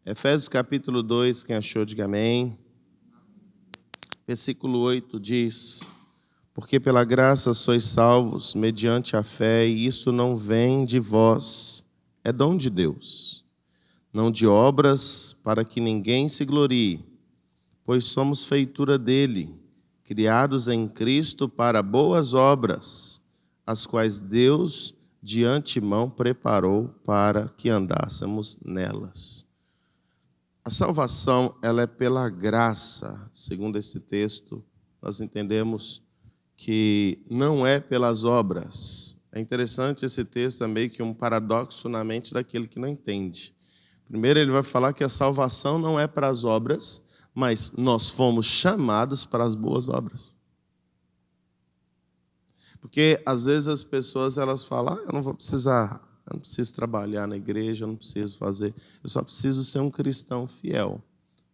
Efésios capítulo 2, quem achou, diga amém. Versículo 8 diz: porque pela graça sois salvos, mediante a fé, e isso não vem de vós, é dom de Deus, não de obras, para que ninguém se glorie, pois somos feitura dele, criados em Cristo para boas obras, as quais Deus de antemão preparou para que andássemos nelas. A salvação, ela é pela graça. Segundo esse texto, nós entendemos que não é pelas obras. É interessante esse texto, é meio que um paradoxo na mente daquele que não entende. Primeiro ele vai falar que a salvação não é para as obras, mas nós fomos chamados para as boas obras. Porque às vezes as pessoas elas falam: eu não preciso trabalhar na igreja, eu não preciso fazer, eu só preciso ser um cristão fiel.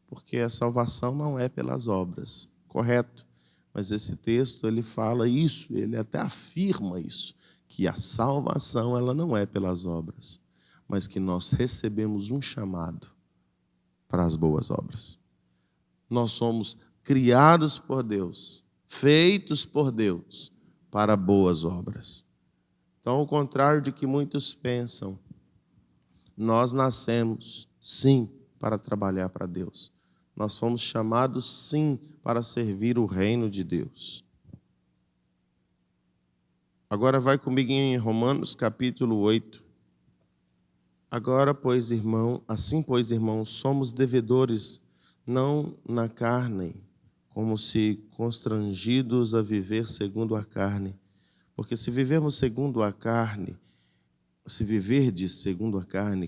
Porque a salvação não é pelas obras, correto? Mas esse texto ele fala isso, ele até afirma isso, que a salvação ela não é pelas obras, mas que nós recebemos um chamado para as boas obras. Nós somos criados por Deus, feitos por Deus para boas obras. Então, ao contrário de que muitos pensam, nós nascemos, sim, para trabalhar para Deus. Nós fomos chamados, sim, para servir o reino de Deus. Agora vai comigo em Romanos capítulo 8. Agora, pois, irmãos, somos devedores, não na carne, como se constrangidos a viver segundo a carne. Porque se viverdes segundo a carne,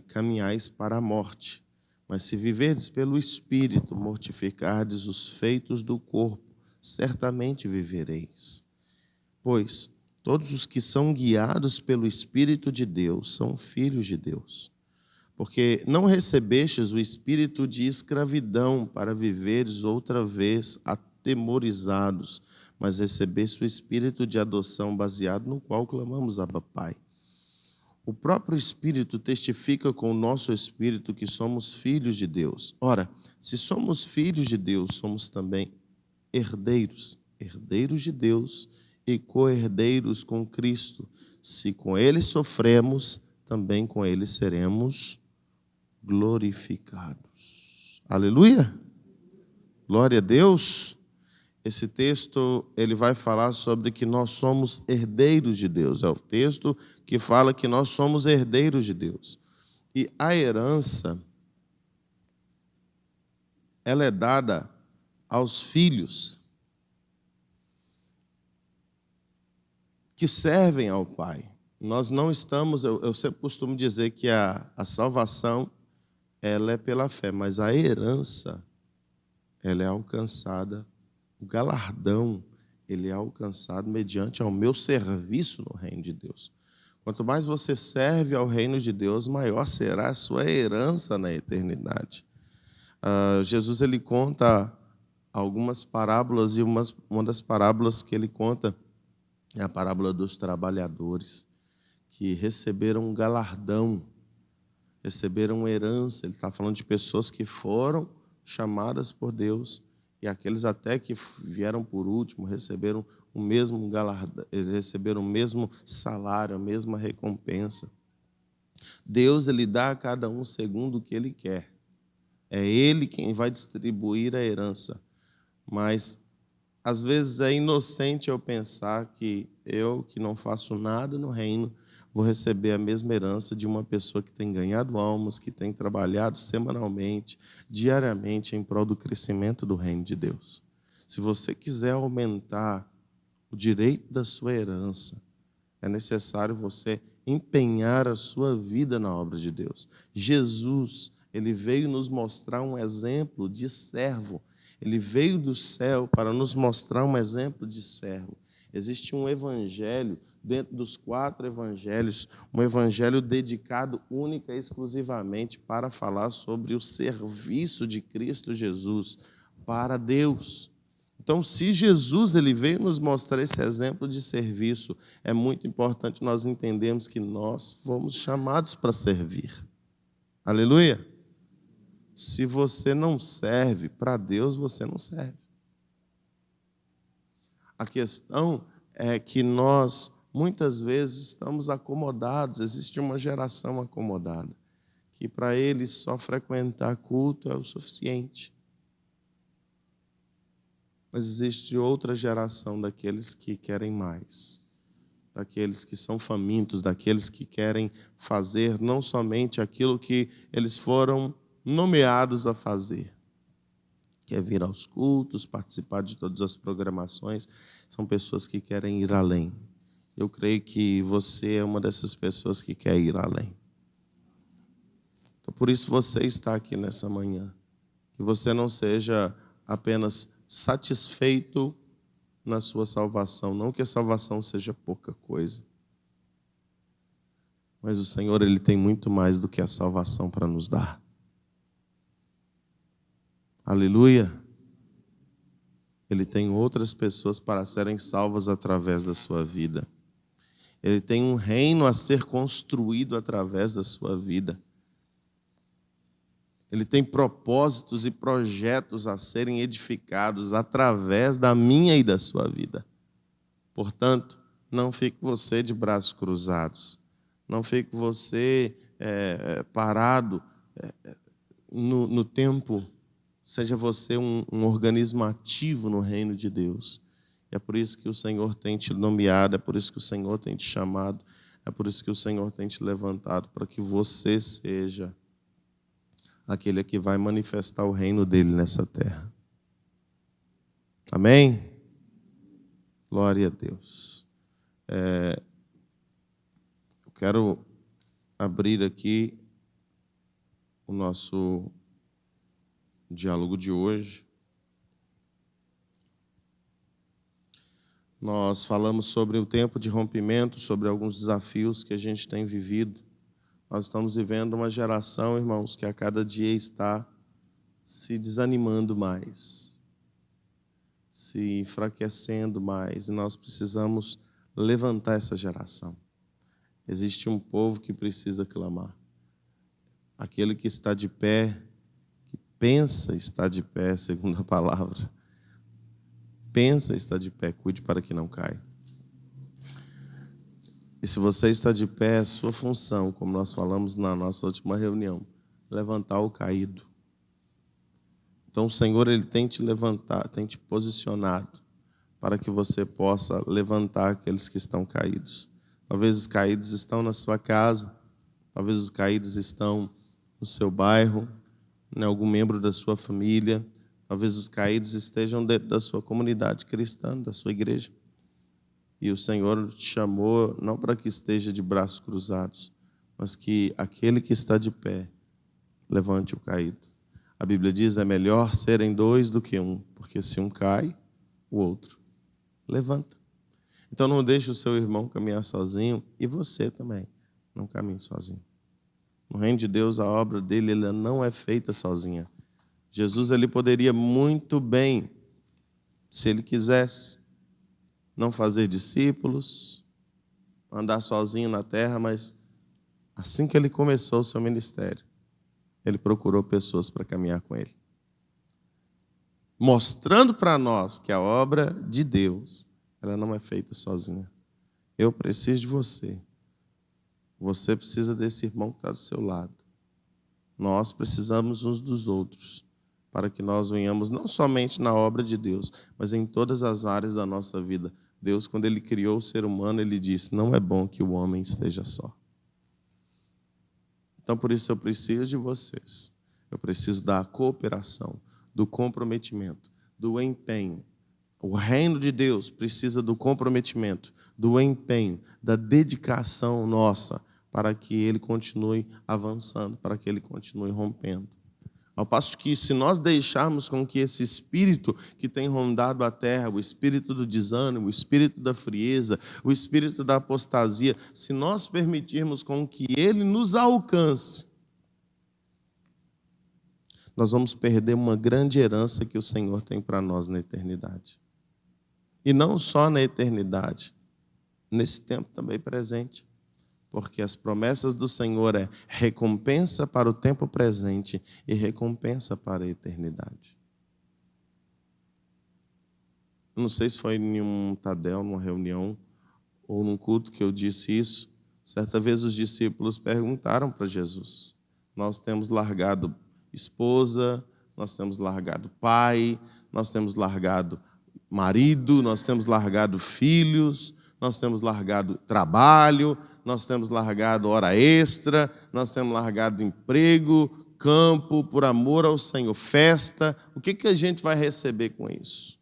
caminhais para a morte. Mas se viverdes pelo Espírito, mortificardes os feitos do corpo, certamente vivereis. Pois todos os que são guiados pelo Espírito de Deus são filhos de Deus. Porque não recebestes o espírito de escravidão para viveres outra vez atemorizados, mas recebeste o espírito de adoção baseado no qual clamamos Abba Pai. O próprio Espírito testifica com o nosso espírito que somos filhos de Deus. Ora, se somos filhos de Deus, somos também herdeiros de Deus e co-herdeiros com Cristo. Se com Ele sofremos, também com Ele seremos glorificados. Aleluia! Glória a Deus! Esse texto ele vai falar sobre que nós somos herdeiros de Deus. É o texto que fala que nós somos herdeiros de Deus. E a herança, ela é dada aos filhos que servem ao Pai. Nós não estamos, eu sempre costumo dizer que a salvação, ela é pela fé, mas a herança, ela é alcançada, o galardão, ele é alcançado mediante ao meu serviço no reino de Deus. Quanto mais você serve ao reino de Deus, maior será a sua herança na eternidade. Jesus ele conta algumas parábolas e uma das parábolas que ele conta é a parábola dos trabalhadores que receberam um galardão, receberam herança. Ele está falando de pessoas que foram chamadas por Deus e aqueles até que vieram por último receberam o mesmo galardão, receberam o mesmo salário, a mesma recompensa. Deus ele dá a cada um segundo o que ele quer. É ele quem vai distribuir a herança. Mas às vezes é inocente eu pensar que eu, que não faço nada no reino, vou receber a mesma herança de uma pessoa que tem ganhado almas, que tem trabalhado semanalmente, diariamente, em prol do crescimento do reino de Deus. Se você quiser aumentar o direito da sua herança, é necessário você empenhar a sua vida na obra de Deus. Jesus, ele veio nos mostrar um exemplo de servo. Ele veio do céu para nos mostrar um exemplo de servo. Existe um evangelho, dentro dos 4 evangelhos, um evangelho dedicado única e exclusivamente para falar sobre o serviço de Cristo Jesus para Deus. Então, se Jesus ele veio nos mostrar esse exemplo de serviço, é muito importante nós entendermos que nós fomos chamados para servir. Aleluia! se você não serve, para Deus você não serve. A questão é que nós, muitas vezes, estamos acomodados. Existe uma geração acomodada, que para eles só frequentar culto é o suficiente. Mas existe outra geração daqueles que querem mais, daqueles que são famintos, daqueles que querem fazer não somente aquilo que eles foram nomeados a fazer, que é vir aos cultos, participar de todas as programações. São pessoas que querem ir além. Eu creio que você é uma dessas pessoas que quer ir além. Então, por isso você está aqui nessa manhã. Que você não seja apenas satisfeito na sua salvação. Não que a salvação seja pouca coisa. Mas o Senhor, Ele tem muito mais do que a salvação para nos dar. Aleluia. Ele tem outras pessoas para serem salvas através da sua vida. Ele tem um reino a ser construído através da sua vida. Ele tem propósitos e projetos a serem edificados através da minha e da sua vida. Portanto, não fique você de braços cruzados. Não fique você parado no tempo. Seja você um organismo ativo no reino de Deus. É por isso que o Senhor tem te nomeado, é por isso que o Senhor tem te chamado, é por isso que o Senhor tem te levantado, para que você seja aquele que vai manifestar o reino dele nessa terra. Amém? Glória a Deus. Eu quero abrir aqui o nosso diálogo de hoje. Nós falamos sobre o tempo de rompimento, sobre alguns desafios que a gente tem vivido. Nós estamos vivendo uma geração, irmãos, que a cada dia está se desanimando mais, se enfraquecendo mais, e nós precisamos levantar essa geração. Existe um povo que precisa clamar. Aquele que está de pé, que pensa estar de pé, segundo a palavra, pensa estar de pé, cuide para que não caia. E se você está de pé, é sua função, como nós falamos na nossa última reunião, levantar o caído. Então o Senhor, Ele tem te levantado, tem te posicionado para que você possa levantar aqueles que estão caídos. Talvez os caídos estão na sua casa, talvez os caídos estão no seu bairro, em algum membro da sua família, talvez os caídos estejam dentro da sua comunidade cristã, da sua igreja. E o Senhor te chamou não para que esteja de braços cruzados, mas que aquele que está de pé levante o caído. A Bíblia diz, é melhor serem dois do que um, porque se um cai, o outro levanta. Então não deixe o seu irmão caminhar sozinho, e você também não caminhe sozinho. No reino de Deus, a obra dele ela não é feita sozinha. Jesus ele poderia muito bem, se ele quisesse, não fazer discípulos, andar sozinho na terra, mas assim que ele começou o seu ministério, ele procurou pessoas para caminhar com ele. Mostrando para nós que a obra de Deus, ela não é feita sozinha. Eu preciso de você. Você precisa desse irmão que está do seu lado. Nós precisamos uns dos outros, para que nós venhamos não somente na obra de Deus, mas em todas as áreas da nossa vida. Deus, quando Ele criou o ser humano, Ele disse, não é bom que o homem esteja só. Então, por isso, eu preciso de vocês. Eu preciso da cooperação, do comprometimento, do empenho. O reino de Deus precisa do comprometimento, do empenho, da dedicação nossa, para que Ele continue avançando, para que Ele continue rompendo. Ao passo que, se nós deixarmos com que esse espírito que tem rondado a terra, o espírito do desânimo, o espírito da frieza, o espírito da apostasia, se nós permitirmos com que ele nos alcance, nós vamos perder uma grande herança que o Senhor tem para nós na eternidade. E não só na eternidade, nesse tempo também presente. Porque as promessas do Senhor é recompensa para o tempo presente e recompensa para a eternidade. Eu não sei se foi em um Tadel, numa reunião, ou num culto que eu disse isso. Certa vez os discípulos perguntaram para Jesus: nós temos largado esposa, nós temos largado pai, nós temos largado marido, nós temos largado filhos, nós temos largado trabalho, nós temos largado hora extra, nós temos largado emprego, campo, por amor ao Senhor, festa. O que a gente vai receber com isso?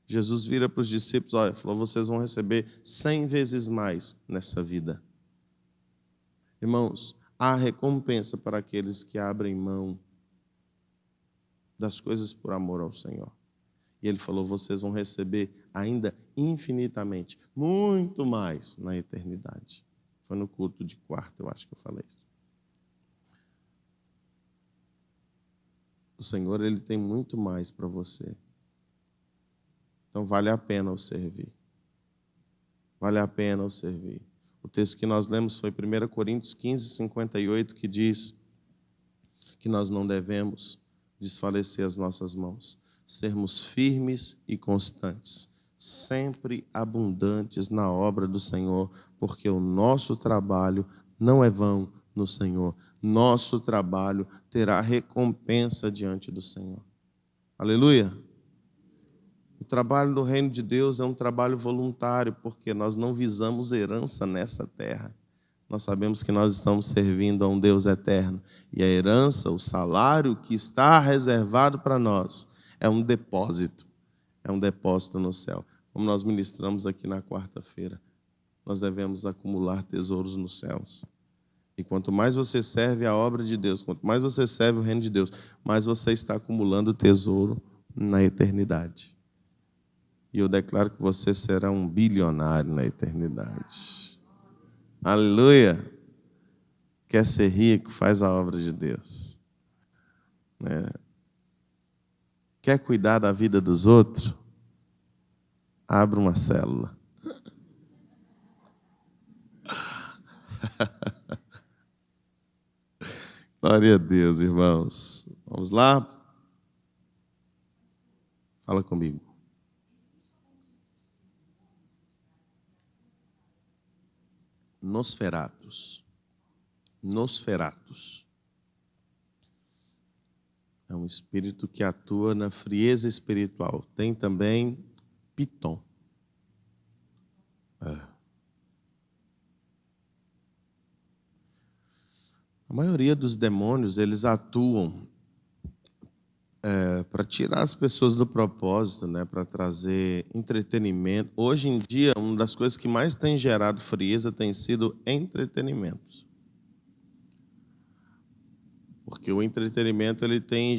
Jesus vira para os discípulos, olha, falou, vocês vão receber 100 vezes mais nessa vida. Irmãos, há recompensa para aqueles que abrem mão das coisas por amor ao Senhor. E ele falou, vocês vão receber ainda infinitamente, muito mais na eternidade. Foi no culto de quarta, eu acho que eu falei isso. O Senhor, Ele tem muito mais para você. Então, vale a pena o servir. Vale a pena o servir. O texto que nós lemos foi 1 Coríntios 15, 58, que diz que nós não devemos desfalecer as nossas mãos, sermos firmes e constantes, sempre abundantes na obra do Senhor, porque o nosso trabalho não é vão no Senhor. Nosso trabalho terá recompensa diante do Senhor. Aleluia! O trabalho do reino de Deus é um trabalho voluntário, porque nós não visamos herança nessa terra. Nós sabemos que nós estamos servindo a um Deus eterno. E a herança, o salário que está reservado para nós, é um depósito no céu. Como nós ministramos aqui na quarta-feira, nós devemos acumular tesouros nos céus. E quanto mais você serve a obra de Deus, quanto mais você serve o reino de Deus, mais você está acumulando tesouro na eternidade. E eu declaro que você será um bilionário na eternidade. Aleluia! Quer ser rico? Faz a obra de Deus. Quer cuidar da vida dos outros? Abra uma célula. Glória a Deus, irmãos. Vamos lá? Fala comigo. Nosferatus. É um espírito que atua na frieza espiritual. Tem também Piton. A maioria dos demônios, eles atuam para tirar as pessoas do propósito, para trazer entretenimento. Hoje em dia, uma das coisas que mais tem gerado frieza tem sido entretenimento. Porque o entretenimento ele tem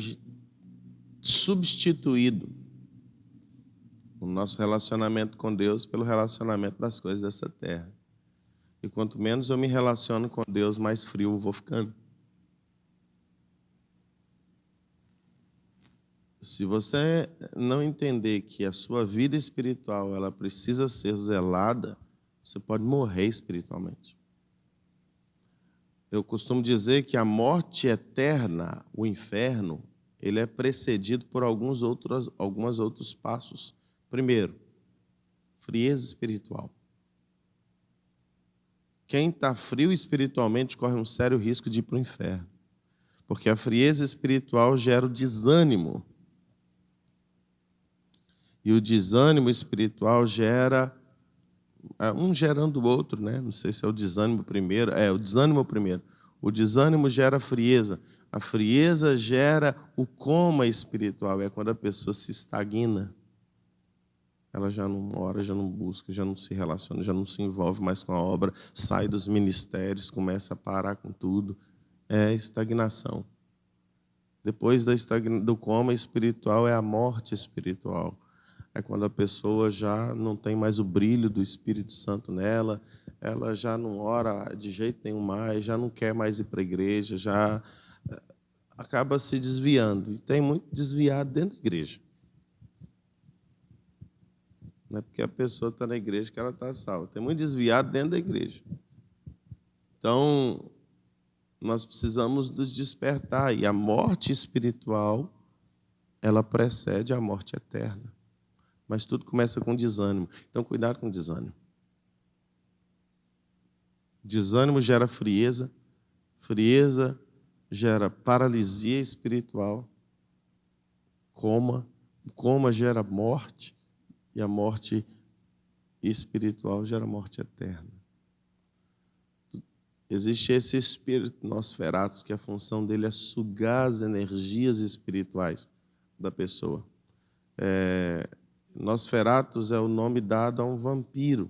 substituído o nosso relacionamento com Deus pelo relacionamento das coisas dessa terra. E quanto menos eu me relaciono com Deus, mais frio eu vou ficando. Se você não entender que a sua vida espiritual ela precisa ser zelada, você pode morrer espiritualmente. Eu costumo dizer que a morte eterna, o inferno, ele é precedido por alguns outros passos. Primeiro, frieza espiritual. Quem está frio espiritualmente corre um sério risco de ir para o inferno. Porque a frieza espiritual gera o desânimo. E o desânimo espiritual gera um gerando o outro, Não sei se é o desânimo primeiro. O desânimo primeiro. O desânimo gera frieza. A frieza gera o coma espiritual. É quando a pessoa se estagna. Ela já não ora, já não busca, já não se relaciona, já não se envolve mais com a obra, sai dos ministérios, começa a parar com tudo. É estagnação. Depois do coma espiritual é a morte espiritual. É quando a pessoa já não tem mais o brilho do Espírito Santo nela, ela já não ora de jeito nenhum mais, já não quer mais ir para a igreja, já acaba se desviando. E tem muito desviado dentro da igreja. Não é porque a pessoa está na igreja que ela está salva. Tem muito desviado dentro da igreja. Então, nós precisamos nos despertar. E a morte espiritual, ela precede a morte eterna. Mas tudo começa com desânimo. Então, cuidado com o desânimo. Desânimo gera frieza. Frieza gera paralisia espiritual. Coma gera morte. E a morte espiritual gera morte eterna. Existe esse espírito Nosferatus, que a função dele é sugar as energias espirituais da pessoa. Nosferatus é o nome dado a um vampiro.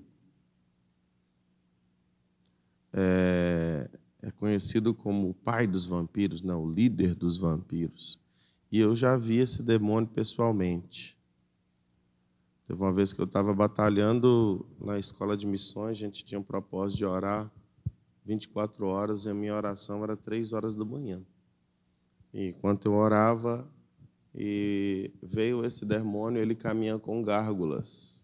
É conhecido como o pai dos vampiros, não, o líder dos vampiros. E eu já vi esse demônio pessoalmente. Teve uma vez que eu estava batalhando na escola de missões, a gente tinha um propósito de orar 24 horas, e a minha oração era 3 horas da manhã. E enquanto eu orava, e veio esse demônio, ele caminha com gárgulas.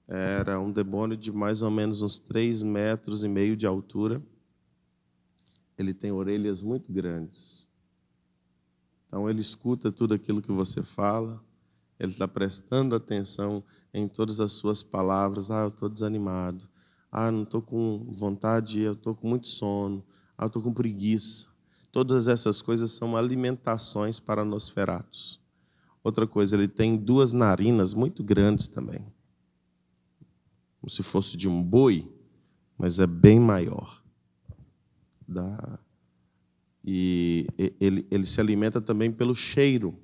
Era um demônio de mais ou menos uns 3,5 metros de altura. Ele tem orelhas muito grandes. Então, ele escuta tudo aquilo que você fala. Ele está prestando atenção em todas as suas palavras. Eu estou desanimado. Não estou com vontade, eu estou com muito sono. Eu estou com preguiça. Todas essas coisas são alimentações para Nosferatus. Outra coisa, ele tem 2 narinas muito grandes também. Como se fosse de um boi, mas é bem maior. E ele se alimenta também pelo cheiro.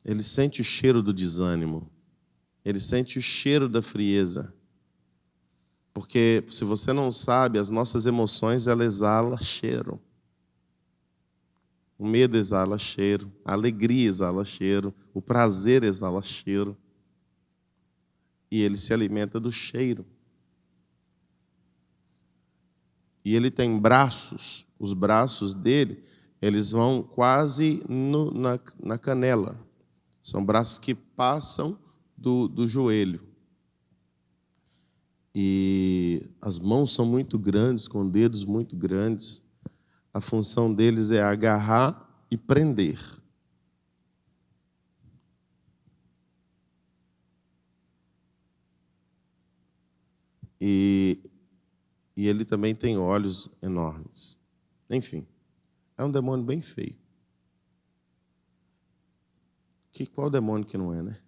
Ele sente o cheiro do desânimo. Ele sente o cheiro da frieza. Porque, se você não sabe, as nossas emoções, elas exalam cheiro. O medo exala cheiro, a alegria exala cheiro, o prazer exala cheiro. E ele se alimenta do cheiro. E ele tem braços, os braços dele, eles vão quase na canela. São braços que passam do joelho. E as mãos são muito grandes, com dedos muito grandes. A função deles é agarrar e prender. E ele também tem olhos enormes. Enfim, é um demônio bem feio. Qual demônio que não é, né?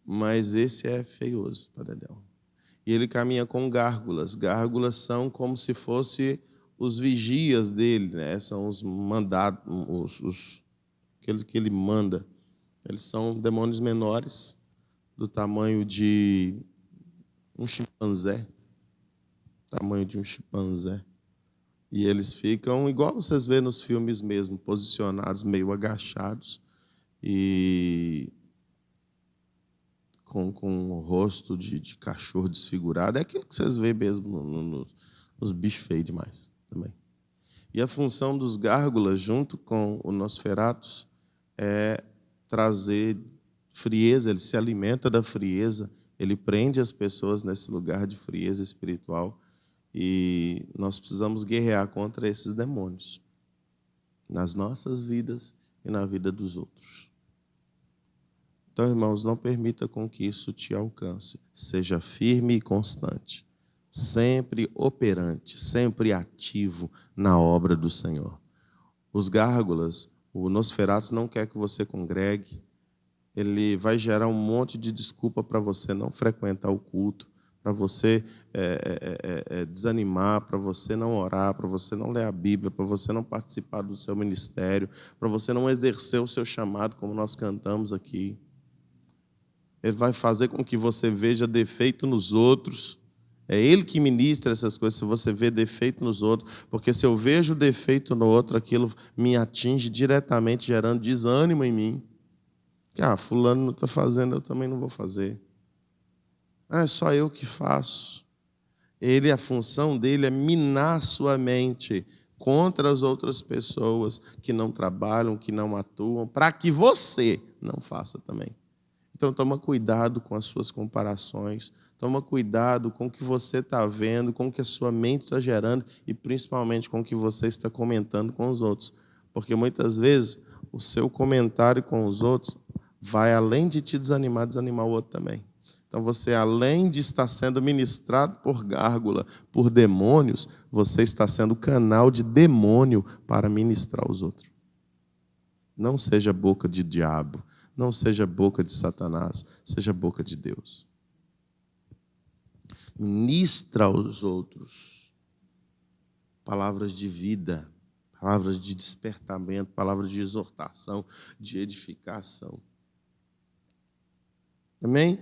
Mas esse é feioso, Padedel. E ele caminha com gárgulas. Gárgulas são como se fossem os vigias dele, né? São os mandados, aqueles que ele manda. Eles são demônios menores, do tamanho de um chimpanzé. Tamanho de um chimpanzé. E eles ficam, igual vocês vêem nos filmes mesmo, posicionados, meio agachados. E com o rosto de cachorro desfigurado. É aquilo que vocês veem mesmo nos bichos feios demais também. E a função dos gárgulas, junto com o Nosferatus, é trazer frieza. Ele se alimenta da frieza, ele prende as pessoas nesse lugar de frieza espiritual. E nós precisamos guerrear contra esses demônios nas nossas vidas e na vida dos outros. Então, irmãos, não permita com que isso te alcance. Seja firme e constante, sempre operante, sempre ativo na obra do Senhor. Os gárgulas, o Nosferatus não quer que você congregue. Ele vai gerar um monte de desculpa para você não frequentar o culto, para você desanimar, para você não orar, para você não ler a Bíblia, para você não participar do seu ministério, para você não exercer o seu chamado, como nós cantamos aqui. Ele vai fazer com que você veja defeito nos outros. É ele que ministra essas coisas, se você vê defeito nos outros. Porque se eu vejo defeito no outro, aquilo me atinge diretamente, gerando desânimo em mim. Fulano não está fazendo, eu também não vou fazer. É só eu que faço. A função dele é minar sua mente contra as outras pessoas que não trabalham, que não atuam, para que você não faça também. Então, toma cuidado com as suas comparações, Toma cuidado com o que você está vendo, com o que a sua mente está gerando e principalmente com o que você está comentando com os outros. Porque muitas vezes o seu comentário com os outros vai além de te desanimar o outro também. Então você, além de estar sendo ministrado por gárgula, por demônios, você está sendo canal de demônio para ministrar os outros. Não seja boca de diabo, não seja boca de Satanás, seja boca de Deus. Ministra aos outros palavras de vida, palavras de despertamento, palavras de exortação, de edificação. Amém?